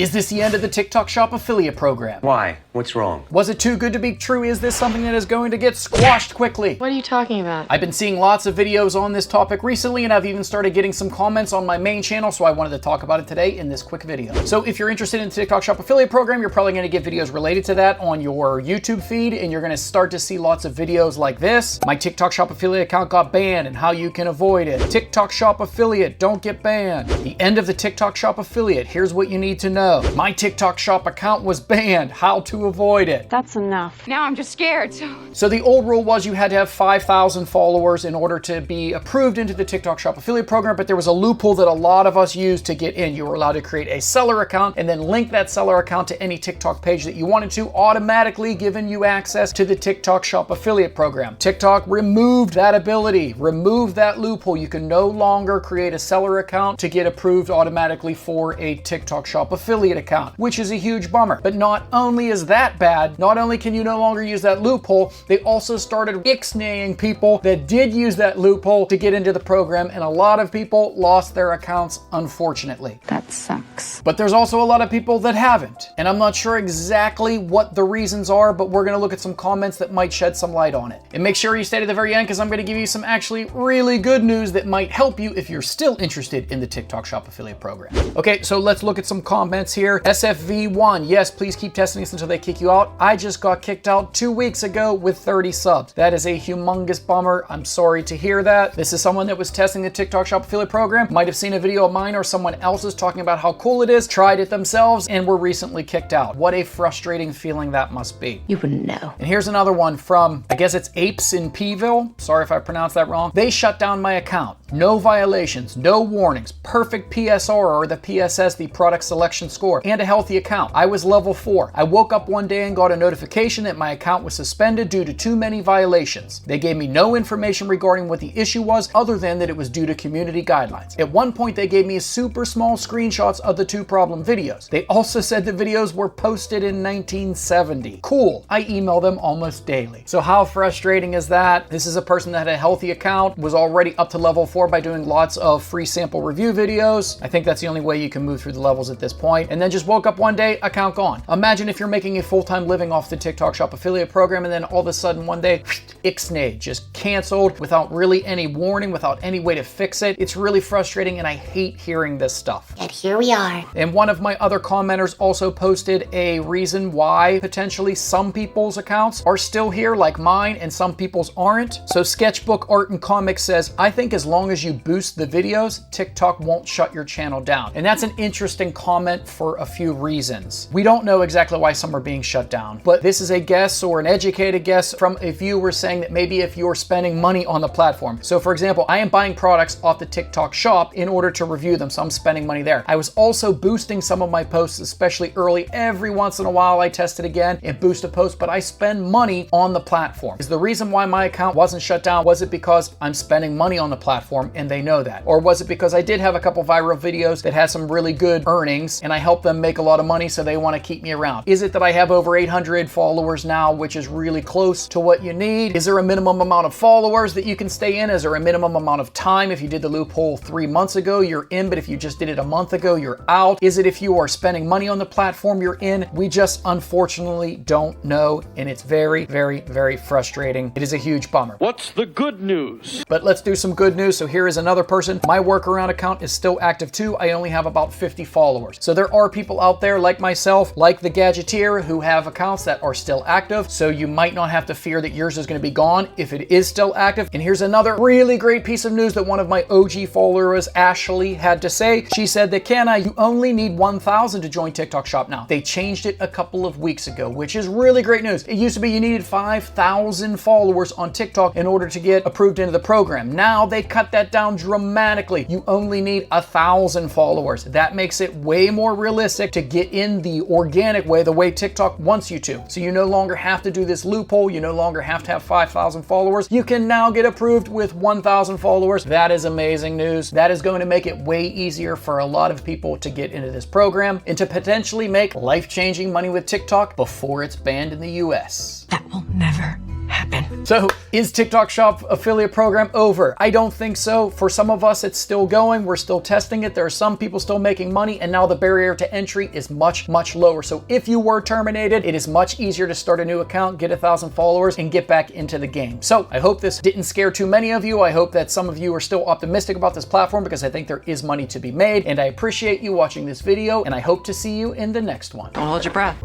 Is this the end of the TikTok Shop affiliate program? Why? What's wrong? Was it too good to be true? Is this something that is going to get squashed quickly? What are you talking about? I've been seeing lots of videos on this topic recently, and I've even started getting some comments on my main channel, so I wanted to talk about it today in this quick video. So if you're interested in the TikTok Shop affiliate program, you're probably going to get videos related to that on your YouTube feed, and you're going to start to see lots of videos like this. My TikTok Shop affiliate account got banned and how you can avoid it. TikTok Shop affiliate, don't get banned. The end of the TikTok Shop affiliate, here's what you need to know. My TikTok Shop account was banned, how to avoid it. That's enough. Now I'm just scared, So the old rule was you had to have 5,000 followers in order to be approved into the TikTok Shop affiliate program, but there was a loophole that a lot of us used to get in. You were allowed to create a seller account and then link that seller account to any TikTok page that you wanted to, automatically giving you access to the TikTok Shop affiliate program. TikTok removed that ability, removed that loophole. You can no longer create a seller account to get approved automatically for a TikTok Shop affiliate account, which is a huge bummer. But not only is that bad, not only can you no longer use that loophole, they also started ixnaying people that did use that loophole to get into the program, and a lot of people lost their accounts, unfortunately. That sucks. But there's also a lot of people that haven't, and I'm not sure exactly what the reasons are, but we're gonna look at some comments that might shed some light on it. And make sure you stay to the very end, because I'm gonna give you some actually really good news that might help you if you're still interested in the TikTok Shop affiliate program. Okay, so let's look at some comments here. SFV1, yes, please keep testing this until they kick you out. I just got kicked out 2 weeks ago with 30 subs. That is a humongous bummer. I'm sorry to hear that. This is someone that was testing the TikTok Shop affiliate program, might have seen a video of mine or someone else's talking about how cool it is, tried it themselves, and were recently kicked out. What a frustrating feeling that must be. You wouldn't know. And here's another one from, I guess it's Apes in Pville. Sorry if I pronounced that wrong. They shut down my account. No violations, no warnings, perfect PSR or the PSS, the product selection score, and a healthy account. I was level 4. I woke up one day and got a notification that my account was suspended due to too many violations. They gave me no information regarding what the issue was other than that it was due to community guidelines. At one point, they gave me super small screenshots of the 2 problem videos. They also said the videos were posted in 1970. Cool. I email them almost daily. So how frustrating is that? This is a person that had a healthy account, was already up to level 4 by doing lots of free sample review videos. I think that's the only way you can move through the levels at this point. And then just woke up one day, account gone. Imagine if you're making a full-time living off the TikTok Shop affiliate program and then all of a sudden one day, ixnay, just canceled without really any warning, without any way to fix it. It's really frustrating and I hate hearing this stuff. And here we are. And one of my other commenters also posted a reason why potentially some people's accounts are still here like mine and some people's aren't. So Sketchbook Art and Comics says, I think as long as you boost the videos, TikTok won't shut your channel down. And that's an interesting comment for a few reasons. We don't know exactly why some are being shut down, but this is a guess or an educated guess from a viewer saying that maybe if you're spending money on the platform. So for example, I am buying products off the TikTok Shop in order to review them, so I'm spending money there. I was also boosting some of my posts, especially early. Every once in a while I test it again and boost a post, but I spend money on the platform. Is the reason why my account wasn't shut down, was it because I'm spending money on the platform and they know that? Or was it because I did have a couple viral videos that had some really good earnings and I helped them make a lot of money so they want to keep me around? Is it that I have over 800 followers now, which is really close to what you need? Is there a minimum amount of followers that you can stay in? Is there a minimum amount of time? If you did the loophole 3 months ago, you're in, but if you just did it a month ago, you're out. Is it if you are spending money on the platform, you're in? We just unfortunately don't know, and it's very, very, very frustrating. It is a huge bummer. What's the good news? But let's do some good news. So here is another person. My workaround account is still active too. I only have about 50 followers. So there are people out there like myself, like the Gadgeteer, who have accounts that are still active. So you might not have to fear that yours is going to be gone if it is still active. And here's another really great piece of news that one of my OG followers, Ashley, had to say. She said that, Canna, you only need 1,000 to join TikTok Shop now. They changed it a couple of weeks ago, which is really great news. It used to be you needed 5,000 followers on TikTok in order to get approved into the program. Now they cut that down dramatically. You only need 1,000 followers. That makes it way more realistic to get in the organic way, the way TikTok wants you to. So you no longer have to do this loophole. You no longer have to have 5,000 followers. You can now get approved with 1,000 followers. That is amazing news. That is going to make it way easier for a lot of people to get into this program and to potentially make life-changing money with TikTok before it's banned in the US. That will never happen. So is TikTok Shop affiliate program over? I don't think so. For some of us, it's still going. We're still testing it. There are some people still making money, and now the barrier to entry is much, much lower. So if you were terminated, it is much easier to start a new account, get 1,000 followers, and get back into the game. So I hope this didn't scare too many of you. I hope that some of you are still optimistic about this platform because I think there is money to be made, and I appreciate you watching this video, and I hope to see you in the next one. Don't hold your breath.